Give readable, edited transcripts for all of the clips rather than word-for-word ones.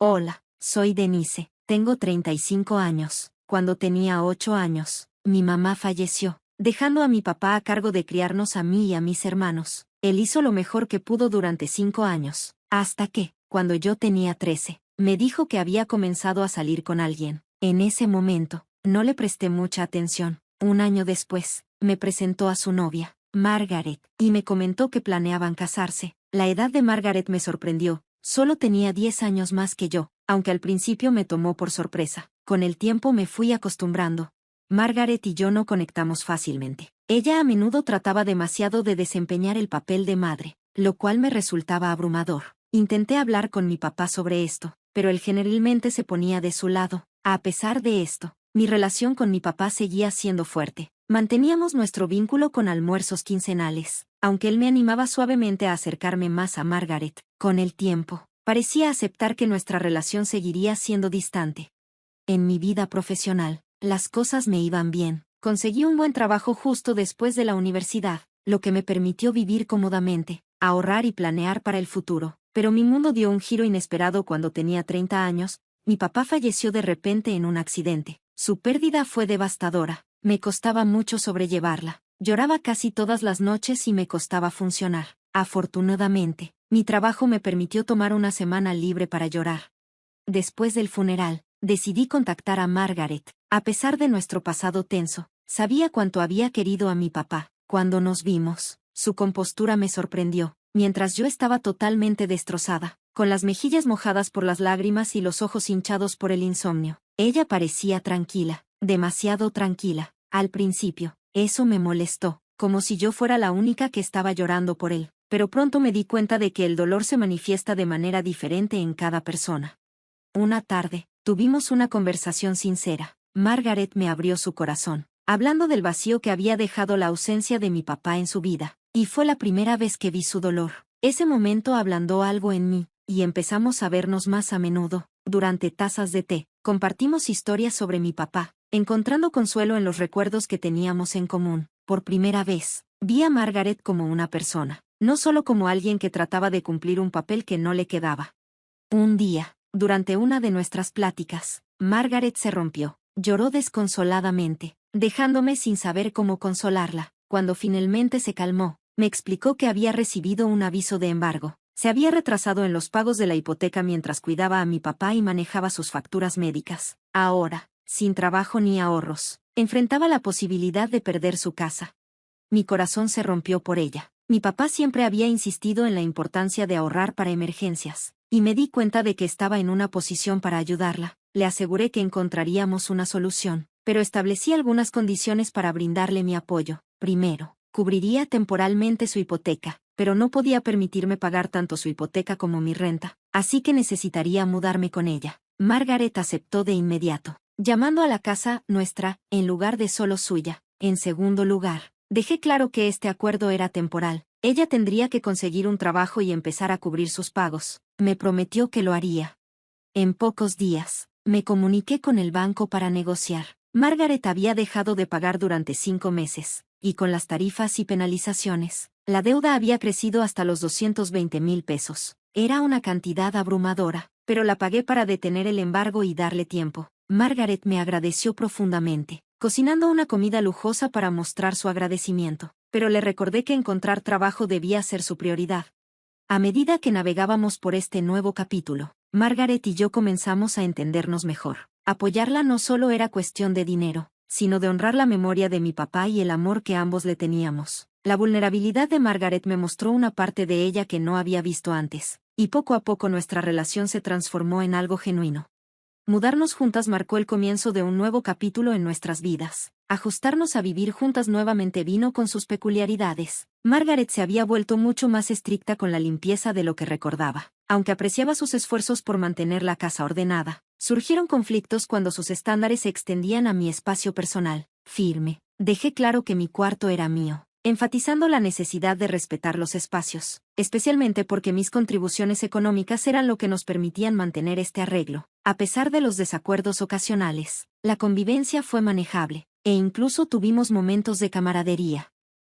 Hola, soy Denise, tengo 35 años. Cuando tenía 8 años, mi mamá falleció, dejando a mi papá a cargo de criarnos a mí y a mis hermanos. Él hizo lo mejor que pudo durante 5 años, hasta que, cuando yo tenía 13, me dijo que había comenzado a salir con alguien. En ese momento, no le presté mucha atención. Un año después, me presentó a su novia, Margaret, y me comentó que planeaban casarse. La edad de Margaret me sorprendió. Solo tenía 10 años más que yo, aunque al principio me tomó por sorpresa. Con el tiempo me fui acostumbrando. Margaret y yo no conectamos fácilmente. Ella a menudo trataba demasiado de desempeñar el papel de madre, lo cual me resultaba abrumador. Intenté hablar con mi papá sobre esto, pero él generalmente se ponía de su lado. A pesar de esto, mi relación con mi papá seguía siendo fuerte. Manteníamos nuestro vínculo con almuerzos quincenales, aunque él me animaba suavemente a acercarme más a Margaret. Con el tiempo, parecía aceptar que nuestra relación seguiría siendo distante. En mi vida profesional, las cosas me iban bien. Conseguí un buen trabajo justo después de la universidad, lo que me permitió vivir cómodamente, ahorrar y planear para el futuro. Pero mi mundo dio un giro inesperado cuando tenía 30 años. Mi papá falleció de repente en un accidente. Su pérdida fue devastadora. Me costaba mucho sobrellevarla. Lloraba casi todas las noches y me costaba funcionar. Afortunadamente, mi trabajo me permitió tomar una semana libre para llorar. Después del funeral, decidí contactar a Margaret. A pesar de nuestro pasado tenso, sabía cuánto había querido a mi papá. Cuando nos vimos, su compostura me sorprendió, mientras yo estaba totalmente destrozada, con las mejillas mojadas por las lágrimas y los ojos hinchados por el insomnio. Ella parecía tranquila, demasiado tranquila. Al principio, eso me molestó, como si yo fuera la única que estaba llorando por él, pero pronto me di cuenta de que el dolor se manifiesta de manera diferente en cada persona. Una tarde, tuvimos una conversación sincera. Margaret me abrió su corazón, hablando del vacío que había dejado la ausencia de mi papá en su vida, y fue la primera vez que vi su dolor. Ese momento ablandó algo en mí, y empezamos a vernos más a menudo. Durante tazas de té, compartimos historias sobre mi papá, encontrando consuelo en los recuerdos que teníamos en común. Por primera vez, vi a Margaret como una persona, no solo como alguien que trataba de cumplir un papel que no le quedaba. Un día, durante una de nuestras pláticas, Margaret se rompió. Lloró desconsoladamente, dejándome sin saber cómo consolarla. Cuando finalmente se calmó, me explicó que había recibido un aviso de embargo. Se había retrasado en los pagos de la hipoteca mientras cuidaba a mi papá y manejaba sus facturas médicas. Ahora, sin trabajo ni ahorros, enfrentaba la posibilidad de perder su casa. Mi corazón se rompió por ella. Mi papá siempre había insistido en la importancia de ahorrar para emergencias, y me di cuenta de que estaba en una posición para ayudarla. Le aseguré que encontraríamos una solución, pero establecí algunas condiciones para brindarle mi apoyo. Primero, cubriría temporalmente su hipoteca, pero no podía permitirme pagar tanto su hipoteca como mi renta, así que necesitaría mudarme con ella. Margaret aceptó de inmediato, llamando a la casa nuestra, en lugar de solo suya. En segundo lugar, dejé claro que este acuerdo era temporal. Ella tendría que conseguir un trabajo y empezar a cubrir sus pagos. Me prometió que lo haría. En pocos días, me comuniqué con el banco para negociar. Margaret había dejado de pagar durante 5 meses, y con las tarifas y penalizaciones, la deuda había crecido hasta los 220,000 pesos. Era una cantidad abrumadora, pero la pagué para detener el embargo y darle tiempo. Margaret me agradeció profundamente, cocinando una comida lujosa para mostrar su agradecimiento, pero le recordé que encontrar trabajo debía ser su prioridad. A medida que navegábamos por este nuevo capítulo, Margaret y yo comenzamos a entendernos mejor. Apoyarla no solo era cuestión de dinero, sino de honrar la memoria de mi papá y el amor que ambos le teníamos. La vulnerabilidad de Margaret me mostró una parte de ella que no había visto antes, y poco a poco nuestra relación se transformó en algo genuino. Mudarnos juntas marcó el comienzo de un nuevo capítulo en nuestras vidas. Ajustarnos a vivir juntas nuevamente vino con sus peculiaridades. Margaret se había vuelto mucho más estricta con la limpieza de lo que recordaba. Aunque apreciaba sus esfuerzos por mantener la casa ordenada, surgieron conflictos cuando sus estándares se extendían a mi espacio personal. Firme, dejé claro que mi cuarto era mío, enfatizando la necesidad de respetar los espacios, especialmente porque mis contribuciones económicas eran lo que nos permitían mantener este arreglo. A pesar de los desacuerdos ocasionales, la convivencia fue manejable, e incluso tuvimos momentos de camaradería.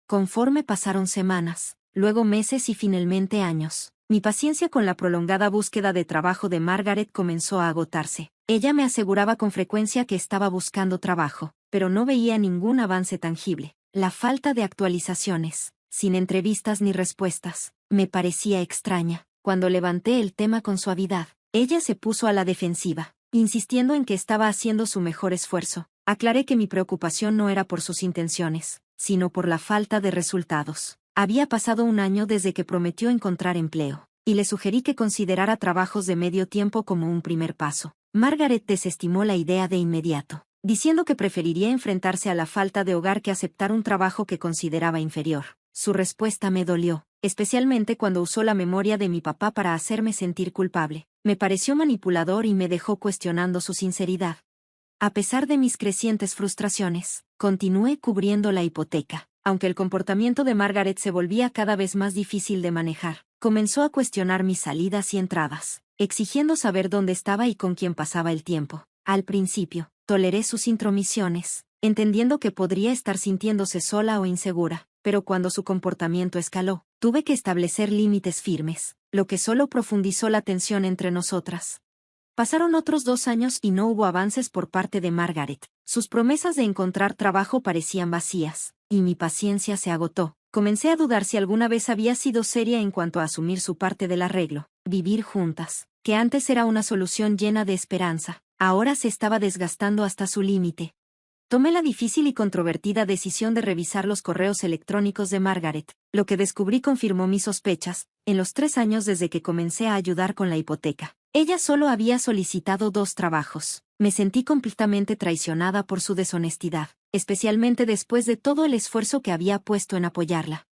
Conforme pasaron semanas, luego meses y finalmente años, Mi paciencia con la prolongada búsqueda de trabajo de Margaret comenzó a agotarse. Ella me aseguraba con frecuencia que estaba buscando trabajo, pero no veía ningún avance tangible. La falta de actualizaciones, sin entrevistas ni respuestas, me parecía extraña. Cuando levanté el tema con suavidad, ella se puso a la defensiva, insistiendo en que estaba haciendo su mejor esfuerzo. Aclaré que mi preocupación no era por sus intenciones, sino por la falta de resultados. Había pasado un año desde que prometió encontrar empleo, y le sugerí que considerara trabajos de medio tiempo como un primer paso. Margaret desestimó la idea de inmediato, diciendo que preferiría enfrentarse a la falta de hogar que aceptar un trabajo que consideraba inferior. Su respuesta me dolió, especialmente cuando usó la memoria de mi papá para hacerme sentir culpable. Me pareció manipulador y me dejó cuestionando su sinceridad. A pesar de mis crecientes frustraciones, continué cubriendo la hipoteca. Aunque el comportamiento de Margaret se volvía cada vez más difícil de manejar, comenzó a cuestionar mis salidas y entradas, exigiendo saber dónde estaba y con quién pasaba el tiempo. Al principio, toleré sus intromisiones, entendiendo que podría estar sintiéndose sola o insegura, pero cuando su comportamiento escaló, tuve que establecer límites firmes, lo que solo profundizó la tensión entre nosotras. Pasaron otros 2 años y no hubo avances por parte de Margaret. Sus promesas de encontrar trabajo parecían vacías, y mi paciencia se agotó. Comencé a dudar si alguna vez había sido seria en cuanto a asumir su parte del arreglo. Vivir juntas, que antes era una solución llena de esperanza, ahora se estaba desgastando hasta su límite. Tomé la difícil y controvertida decisión de revisar los correos electrónicos de Margaret. Lo que descubrí confirmó mis sospechas. En los 3 años desde que comencé a ayudar con la hipoteca, ella solo había solicitado 2 trabajos. Me sentí completamente traicionada por su deshonestidad, especialmente después de todo el esfuerzo que había puesto en apoyarla.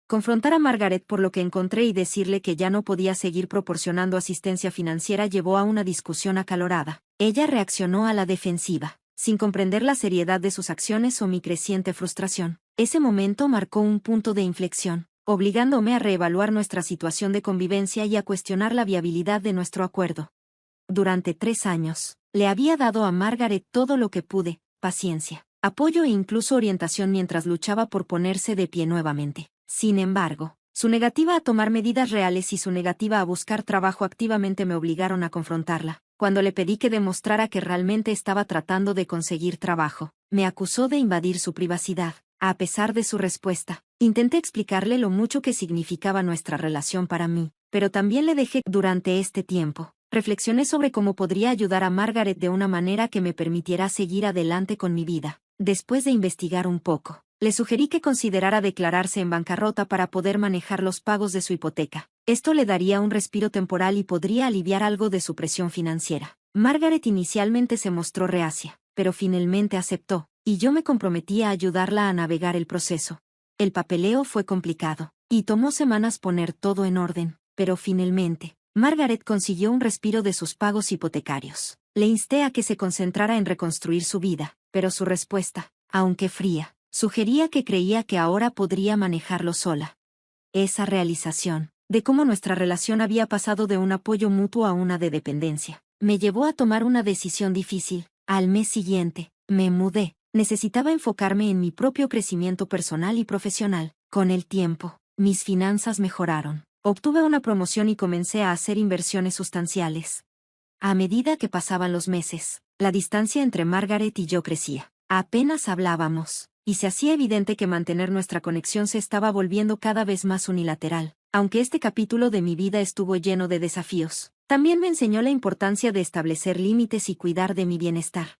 Confrontar a Margaret por lo que encontré y decirle que ya no podía seguir proporcionando asistencia financiera llevó a una discusión acalorada. Ella reaccionó a la defensiva, sin comprender la seriedad de sus acciones o mi creciente frustración. Ese momento marcó un punto de inflexión, obligándome a reevaluar nuestra situación de convivencia y a cuestionar la viabilidad de nuestro acuerdo. Durante 3 años, le había dado a Margaret todo lo que pude: paciencia, apoyo e incluso orientación mientras luchaba por ponerse de pie nuevamente. Sin embargo, su negativa a tomar medidas reales y su negativa a buscar trabajo activamente me obligaron a confrontarla. Cuando le pedí que demostrara que realmente estaba tratando de conseguir trabajo, me acusó de invadir su privacidad. A pesar de su respuesta, intenté explicarle lo mucho que significaba nuestra relación para mí, pero también le dejé. Durante este tiempo, reflexioné sobre cómo podría ayudar a Margaret de una manera que me permitiera seguir adelante con mi vida. Después de investigar un poco, le sugerí que considerara declararse en bancarrota para poder manejar los pagos de su hipoteca. Esto le daría un respiro temporal y podría aliviar algo de su presión financiera. Margaret inicialmente se mostró reacia, pero finalmente aceptó, y yo me comprometí a ayudarla a navegar el proceso. El papeleo fue complicado, y tomó semanas poner todo en orden, pero finalmente, Margaret consiguió un respiro de sus pagos hipotecarios. Le insté a que se concentrara en reconstruir su vida, pero su respuesta, aunque fría, sugería que creía que ahora podría manejarlo sola. Esa realización, de cómo nuestra relación había pasado de un apoyo mutuo a una de dependencia, me llevó a tomar una decisión difícil. Al mes siguiente, me mudé. Necesitaba enfocarme en mi propio crecimiento personal y profesional. Con el tiempo, mis finanzas mejoraron. Obtuve una promoción y comencé a hacer inversiones sustanciales. A medida que pasaban los meses, la distancia entre Margaret y yo crecía. Apenas hablábamos, y se hacía evidente que mantener nuestra conexión se estaba volviendo cada vez más unilateral. Aunque este capítulo de mi vida estuvo lleno de desafíos, también me enseñó la importancia de establecer límites y cuidar de mi bienestar.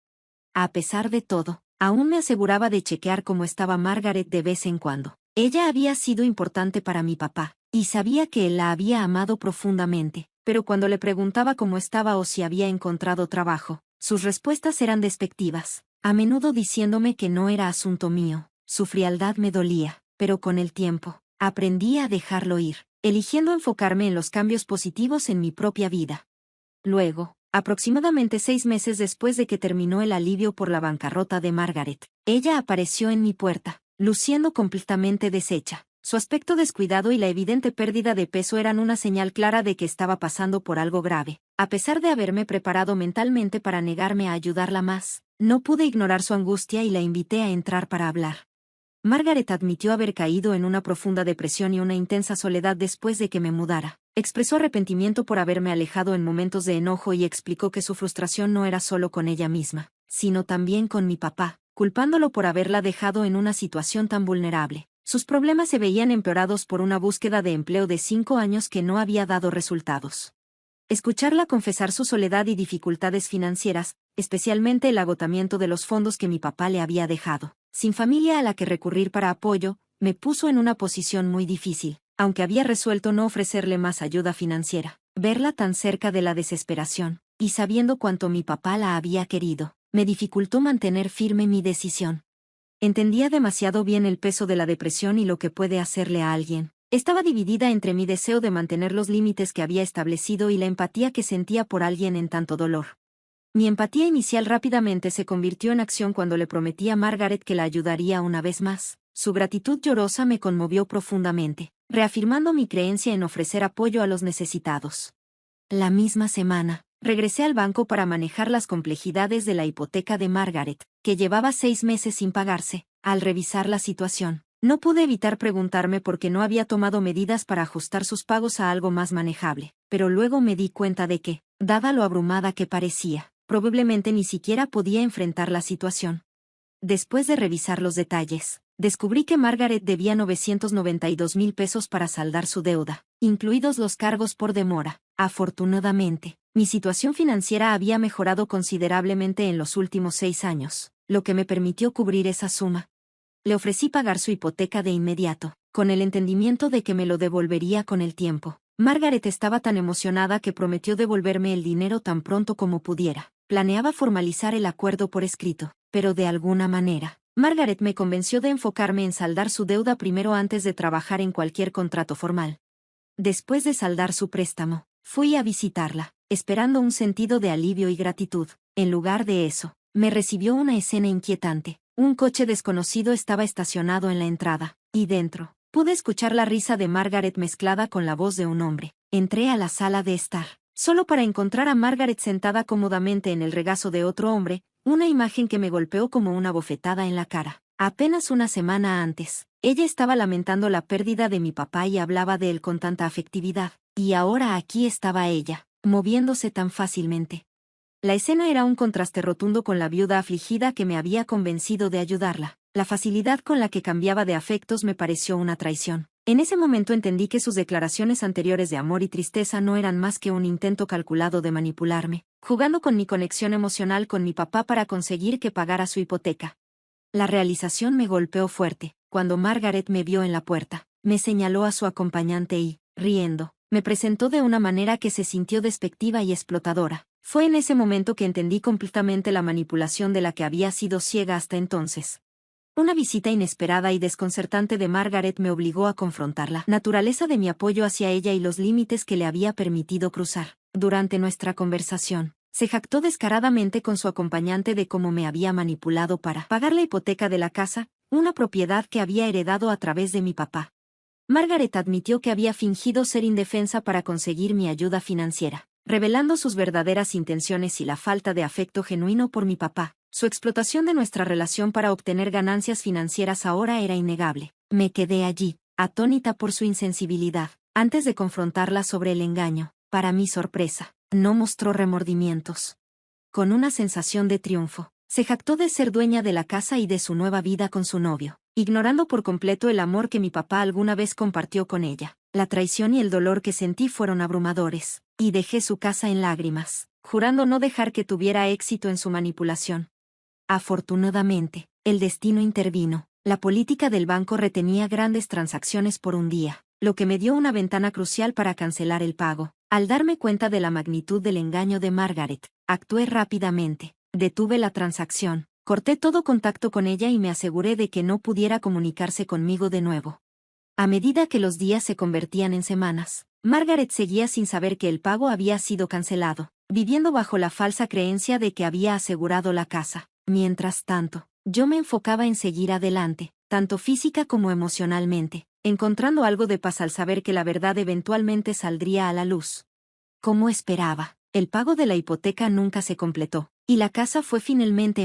A pesar de todo, aún me aseguraba de chequear cómo estaba Margaret de vez en cuando. Ella había sido importante para mi papá, y sabía que él la había amado profundamente, pero cuando le preguntaba cómo estaba o si había encontrado trabajo, sus respuestas eran despectivas, a menudo diciéndome que no era asunto mío. Su frialdad me dolía, pero con el tiempo, aprendí a dejarlo ir, eligiendo enfocarme en los cambios positivos en mi propia vida. Luego, aproximadamente 6 meses después de que terminó el alivio por la bancarrota de Margaret, ella apareció en mi puerta, luciendo completamente deshecha. Su aspecto descuidado y la evidente pérdida de peso eran una señal clara de que estaba pasando por algo grave. A pesar de haberme preparado mentalmente para negarme a ayudarla más, no pude ignorar su angustia y la invité a entrar para hablar. Margaret admitió haber caído en una profunda depresión y una intensa soledad después de que me mudara. Expresó arrepentimiento por haberme alejado en momentos de enojo y explicó que su frustración no era solo con ella misma, sino también con mi papá, culpándolo por haberla dejado en una situación tan vulnerable. Sus problemas se veían empeorados por una búsqueda de empleo de 5 años que no había dado resultados. Escucharla confesar su soledad y dificultades financieras, especialmente el agotamiento de los fondos que mi papá le había dejado, sin familia a la que recurrir para apoyo, me puso en una posición muy difícil, aunque había resuelto no ofrecerle más ayuda financiera. Verla tan cerca de la desesperación, y sabiendo cuánto mi papá la había querido, me dificultó mantener firme mi decisión. Entendía demasiado bien el peso de la depresión y lo que puede hacerle a alguien. Estaba dividida entre mi deseo de mantener los límites que había establecido y la empatía que sentía por alguien en tanto dolor. Mi empatía inicial rápidamente se convirtió en acción cuando le prometí a Margaret que la ayudaría una vez más. Su gratitud llorosa me conmovió profundamente, reafirmando mi creencia en ofrecer apoyo a los necesitados. La misma semana, regresé al banco para manejar las complejidades de la hipoteca de Margaret, que llevaba 6 meses sin pagarse. Al revisar la situación, no pude evitar preguntarme por qué no había tomado medidas para ajustar sus pagos a algo más manejable, pero luego me di cuenta de que, dada lo abrumada que parecía, probablemente ni siquiera podía enfrentar la situación. Después de revisar los detalles, descubrí que Margaret debía 992,000 pesos para saldar su deuda, incluidos los cargos por demora. Afortunadamente, mi situación financiera había mejorado considerablemente en los últimos 6 años, lo que me permitió cubrir esa suma. Le ofrecí pagar su hipoteca de inmediato, con el entendimiento de que me lo devolvería con el tiempo. Margaret estaba tan emocionada que prometió devolverme el dinero tan pronto como pudiera. Planeaba formalizar el acuerdo por escrito, pero de alguna manera, Margaret me convenció de enfocarme en saldar su deuda primero antes de trabajar en cualquier contrato formal. Después de saldar su préstamo, fui a visitarla, esperando un sentido de alivio y gratitud. En lugar de eso, me recibió una escena inquietante. Un coche desconocido estaba estacionado en la entrada, y dentro, pude escuchar la risa de Margaret mezclada con la voz de un hombre. Entré a la sala de estar, solo para encontrar a Margaret sentada cómodamente en el regazo de otro hombre, una imagen que me golpeó como una bofetada en la cara. Apenas una semana antes, ella estaba lamentando la pérdida de mi papá y hablaba de él con tanta afectividad, y ahora aquí estaba ella, moviéndose tan fácilmente. La escena era un contraste rotundo con la viuda afligida que me había convencido de ayudarla. La facilidad con la que cambiaba de afectos me pareció una traición. En ese momento entendí que sus declaraciones anteriores de amor y tristeza no eran más que un intento calculado de manipularme, jugando con mi conexión emocional con mi papá para conseguir que pagara su hipoteca. La realización me golpeó fuerte. Cuando Margaret me vio en la puerta, me señaló a su acompañante y, riendo, me presentó de una manera que se sintió despectiva y explotadora. Fue en ese momento que entendí completamente la manipulación de la que había sido ciega hasta entonces. Una visita inesperada y desconcertante de Margaret me obligó a confrontar la naturaleza de mi apoyo hacia ella y los límites que le había permitido cruzar. Durante nuestra conversación, se jactó descaradamente con su acompañante de cómo me había manipulado para pagar la hipoteca de la casa, una propiedad que había heredado a través de mi papá. Margaret admitió que había fingido ser indefensa para conseguir mi ayuda financiera, revelando sus verdaderas intenciones y la falta de afecto genuino por mi papá. Su explotación de nuestra relación para obtener ganancias financieras ahora era innegable. Me quedé allí, atónita por su insensibilidad, antes de confrontarla sobre el engaño. Para mi sorpresa, no mostró remordimientos. Con una sensación de triunfo, se jactó de ser dueña de la casa y de su nueva vida con su novio, ignorando por completo el amor que mi papá alguna vez compartió con ella. La traición y el dolor que sentí fueron abrumadores, y dejé su casa en lágrimas, jurando no dejar que tuviera éxito en su manipulación. Afortunadamente, el destino intervino. La política del banco retenía grandes transacciones por un día, lo que me dio una ventana crucial para cancelar el pago. Al darme cuenta de la magnitud del engaño de Margaret, actué rápidamente, detuve la transacción, corté todo contacto con ella y me aseguré de que no pudiera comunicarse conmigo de nuevo. A medida que los días se convertían en semanas, Margaret seguía sin saber que el pago había sido cancelado, viviendo bajo la falsa creencia de que había asegurado la casa. Mientras tanto, yo me enfocaba en seguir adelante, tanto física como emocionalmente, encontrando algo de paz al saber que la verdad eventualmente saldría a la luz. Como esperaba, el pago de la hipoteca nunca se completó, y la casa fue finalmente